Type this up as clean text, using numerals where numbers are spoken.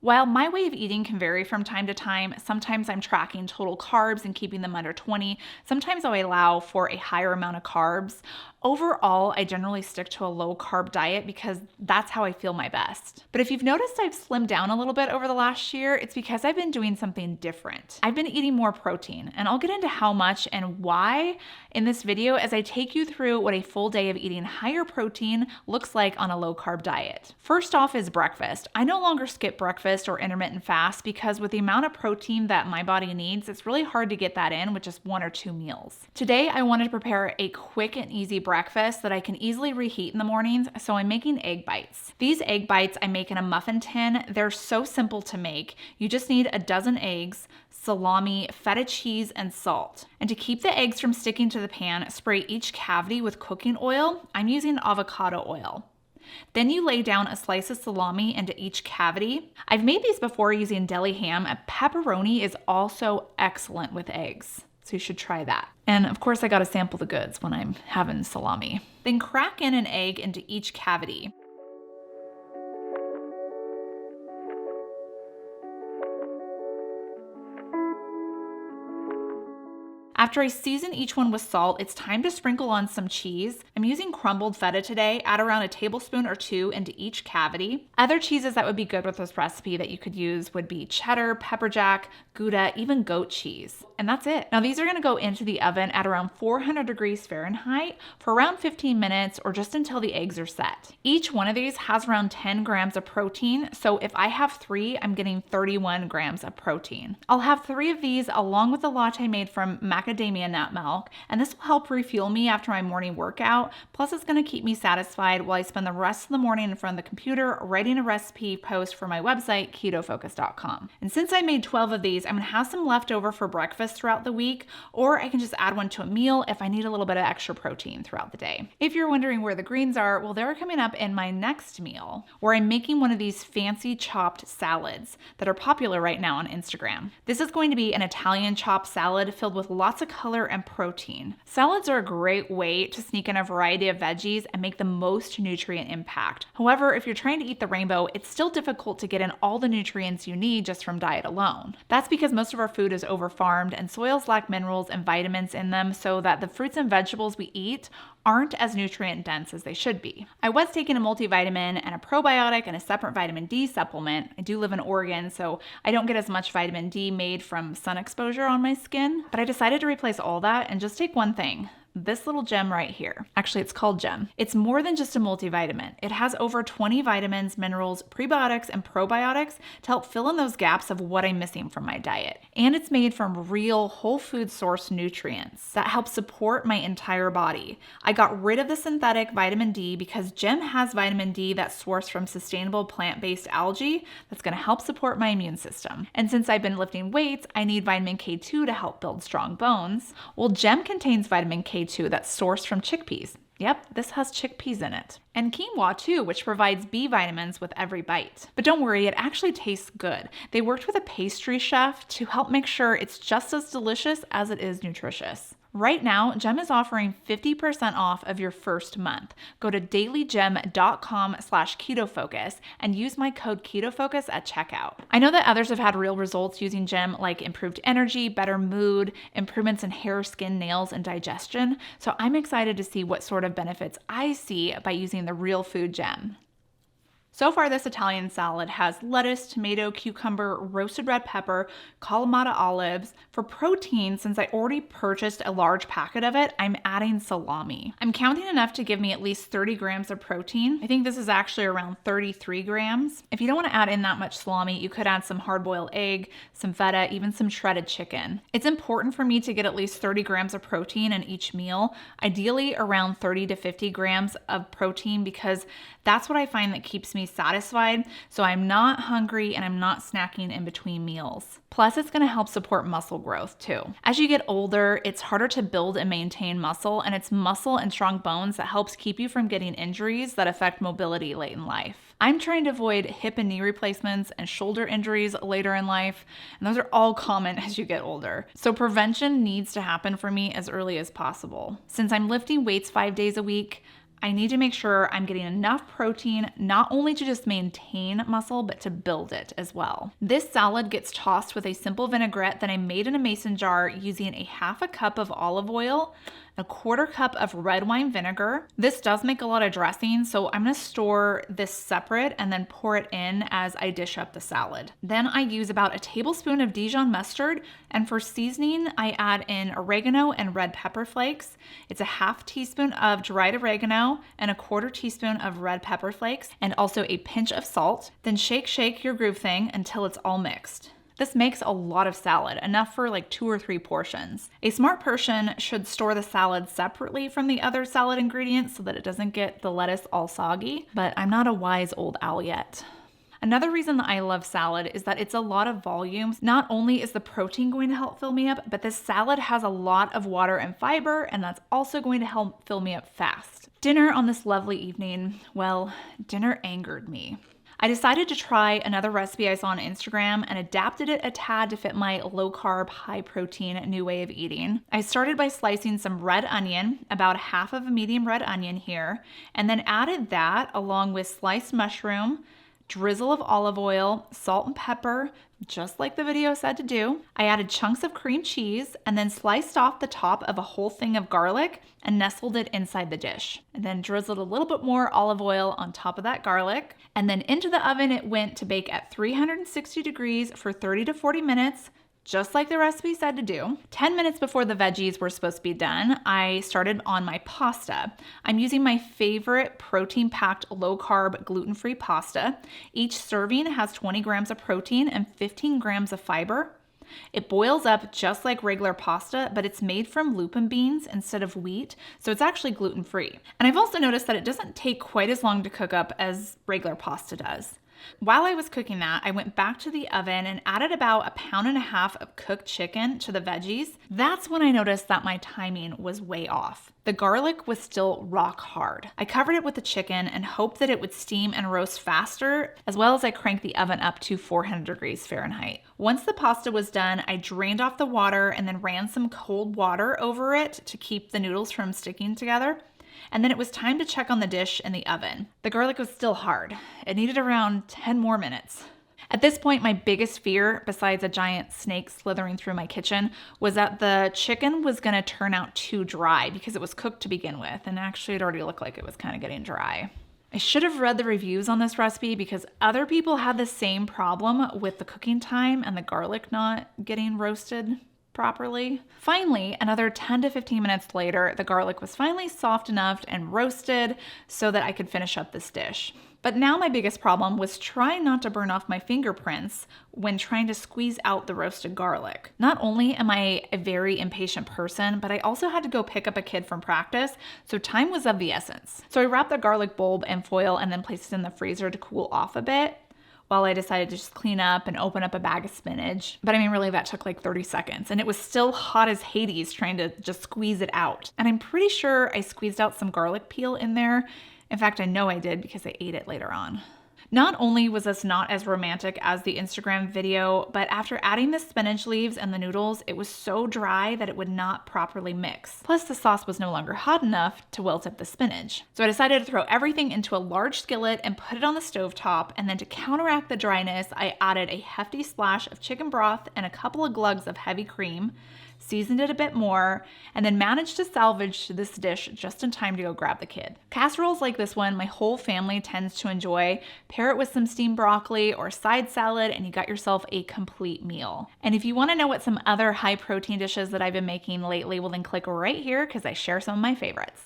While my way of eating can vary from time to time, sometimes I'm tracking total carbs and keeping them under 20. Sometimes I allow for a higher amount of carbs. Overall, I generally stick to a low carb diet because that's how I feel my best. But if you've noticed I've slimmed down a little bit over the last year, it's because I've been doing something different. I've been eating more protein, and I'll get into how much and why in this video as I take you through what a full day of eating higher protein looks like on a low carb diet. First off is breakfast. I no longer skip breakfast or intermittent fast because with the amount of protein that my body needs, it's really hard to get that in with just 1 or 2 meals. Today, I wanted to prepare a quick and easy breakfast that I can easily reheat in the mornings, so I'm making egg bites. These egg bites I make in a muffin tin. They're so simple to make. You just need a dozen eggs, salami, feta cheese, and salt. And to keep the eggs from sticking to the pan, spray each cavity with cooking oil. I'm using avocado oil. Then you lay down a slice of salami into each cavity. I've made these before using deli ham. Pepperoni is also excellent with eggs, so you should try that. And of course, I gotta sample the goods when I'm having salami. Then crack in an egg into each cavity. After I season each one with salt, it's time to sprinkle on some cheese. I'm using crumbled feta today. Add around a tablespoon or 2 into each cavity. Other cheeses that would be good with this recipe that you could use would be cheddar, pepper jack, Gouda, even goat cheese. And that's it. Now these are gonna go into the oven at around 400 degrees Fahrenheit for around 15 minutes or just until the eggs are set. Each one of these has around 10 grams of protein. So if I have 3, I'm getting 31 grams of protein. I'll have 3 of these along with a latte made from macadamia nut milk, and this will help refuel me after my morning workout. Plus it's going to keep me satisfied while I spend the rest of the morning in front of the computer writing a recipe post for my website, KetoFocus.com. And since I made 12 of these, I'm going to have some left over for breakfast throughout the week, or I can just add one to a meal if I need a little bit of extra protein throughout the day. If you're wondering where the greens are, well, they're coming up in my next meal, where I'm making one of these fancy chopped salads that are popular right now on Instagram. This is going to be an Italian chopped salad filled with lots of color and protein. Salads are a great way to sneak in a variety of veggies and make the most nutrient impact. However, if you're trying to eat the rainbow, it's still difficult to get in all the nutrients you need just from diet alone. That's because most of our food is over-farmed and soils lack minerals and vitamins in them, so that the fruits and vegetables we eat aren't as nutrient dense as they should be. I was taking a multivitamin and a probiotic and a separate vitamin D supplement. I do live in Oregon, so I don't get as much vitamin D made from sun exposure on my skin, but I decided to replace all that and just take one thing. This little gem right here. Actually, it's called gem. It's more than just a multivitamin. It has over 20 vitamins, minerals, prebiotics, and probiotics to help fill in those gaps of what I'm missing from my diet. And it's made from real whole food source nutrients that help support my entire body. I got rid of the synthetic vitamin D because gem has vitamin D that's sourced from sustainable plant-based algae that's going to help support my immune system. And since I've been lifting weights, I need vitamin K2 to help build strong bones. Well, gem contains vitamin K2 that's sourced from chickpeas. Yep, this has chickpeas in it. And quinoa too, which provides B vitamins with every bite. But don't worry, it actually tastes good. They worked with a pastry chef to help make sure it's just as delicious as it is nutritious. Right now, Gem is offering 50% off of your first month. Go to dailygem.com/ketofocus and use my code KetoFocus at checkout. I know that others have had real results using Gem, like improved energy, better mood, improvements in hair, skin, nails, and digestion. So I'm excited to see what sort of benefits I see by using the real food Gem. So far, this Italian salad has lettuce, tomato, cucumber, roasted red pepper, kalamata olives. For protein, since I already purchased a large packet of it, I'm adding salami. I'm counting enough to give me at least 30 grams of protein. I think this is actually around 33 grams. If you don't want to add in that much salami, you could add some hard-boiled egg, some feta, even some shredded chicken. It's important for me to get at least 30 grams of protein in each meal, ideally around 30 to 50 grams of protein, because that's what I find that keeps me satisfied, so I'm not hungry and I'm not snacking in between meals. Plus, it's going to help support muscle growth too. As you get older, it's harder to build and maintain muscle, and it's muscle and strong bones that helps keep you from getting injuries that affect mobility late in life. I'm trying to avoid hip and knee replacements and shoulder injuries later in life, and those are all common as you get older. So prevention needs to happen for me as early as possible. Since I'm lifting weights 5 days a week, I need to make sure I'm getting enough protein, not only to just maintain muscle, but to build it as well. This salad gets tossed with a simple vinaigrette that I made in a mason jar using a half a cup of olive oil, a quarter cup of red wine vinegar. This does make a lot of dressing, so I'm gonna store this separate and then pour it in as I dish up the salad. Then I use about a tablespoon of Dijon mustard, and for seasoning, I add in oregano and red pepper flakes. It's a half teaspoon of dried oregano and a quarter teaspoon of red pepper flakes, and also a pinch of salt. Then shake your groove thing until it's all mixed. This makes a lot of salad, enough for like 2 or 3 portions. A smart person should store the salad separately from the other salad ingredients so that it doesn't get the lettuce all soggy, but I'm not a wise old owl yet. Another reason that I love salad is that it's a lot of volume. Not only is the protein going to help fill me up, but this salad has a lot of water and fiber, and that's also going to help fill me up fast. Dinner on this lovely evening, well, dinner angered me. I decided to try another recipe I saw on Instagram and adapted it a tad to fit my low-carb, high-protein new way of eating. I started by slicing some red onion, about half of a medium red onion here, and then added that along with sliced mushroom, drizzle of olive oil, salt and pepper, just like the video said to do. I added chunks of cream cheese and then sliced off the top of a whole thing of garlic and nestled it inside the dish. And then drizzled a little bit more olive oil on top of that garlic. And then into the oven it went to bake at 360 degrees for 30 to 40 minutes, just like the recipe said to do. 10 minutes before the veggies were supposed to be done, I started on my pasta. I'm using my favorite protein-packed, low-carb, gluten-free pasta. Each serving has 20 grams of protein and 15 grams of fiber. It boils up just like regular pasta, but it's made from lupin beans instead of wheat, so it's actually gluten-free. And I've also noticed that it doesn't take quite as long to cook up as regular pasta does. While I was cooking that, I went back to the oven and added about 1.5 pounds of cooked chicken to the veggies. That's when I noticed that my timing was way off. The garlic was still rock hard. I covered it with the chicken and hoped that it would steam and roast faster, as well as I cranked the oven up to 400 degrees Fahrenheit. Once the pasta was done, I drained off the water and then ran some cold water over it to keep the noodles from sticking together. And then it was time to check on the dish in the oven. The garlic was still hard. It needed around 10 more minutes. At this point, my biggest fear, besides a giant snake slithering through my kitchen, was that the chicken was gonna turn out too dry because it was cooked to begin with, and actually it already looked like it was kind of getting dry. I should have read the reviews on this recipe because other people had the same problem with the cooking time and the garlic not getting roasted properly. Finally, another 10 to 15 minutes later, the garlic was finally soft enough and roasted so that I could finish up this dish. But now my biggest problem was trying not to burn off my fingerprints when trying to squeeze out the roasted garlic. Not only am I a very impatient person, but I also had to go pick up a kid from practice, so time was of the essence. So I wrapped the garlic bulb in foil and then placed it in the freezer to cool off a bit, while I decided to just clean up and open up a bag of spinach. But I mean, really, that took like 30 seconds, and it was still hot as Hades trying to just squeeze it out. And I'm pretty sure I squeezed out some garlic peel in there. In fact, I know I did because I ate it later on. Not only was this not as romantic as the Instagram video, but after adding the spinach leaves and the noodles, it was so dry that it would not properly mix. Plus, the sauce was no longer hot enough to wilt up the spinach. So I decided to throw everything into a large skillet and put it on the stovetop, and then to counteract the dryness, I added a hefty splash of chicken broth and a couple of glugs of heavy cream, seasoned it a bit more, and then managed to salvage this dish just in time to go grab the kid. Casseroles like this one, my whole family tends to enjoy. Pair it with some steamed broccoli or side salad, and you got yourself a complete meal. And if you want to know what some other high protein dishes that I've been making lately, well then click right here because I share some of my favorites.